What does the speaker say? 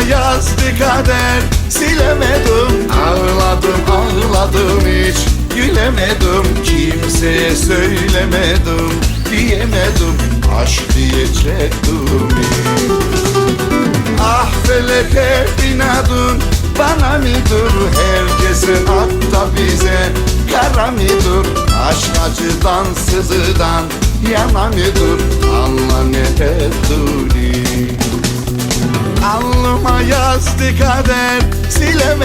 yazdı kader, silemedim. Ağladım ağladım, hiç gülemedim. Kimseye söylemedim, diyemedim. Aşk diyecektim. Ah feleke inadın bana mıdır? Herkesin hatta bize kara mıdır? Aşk acıdan sızıdan yana mıdır? Anla ne ettiğini. Alnıma yazdı kader, silemedim.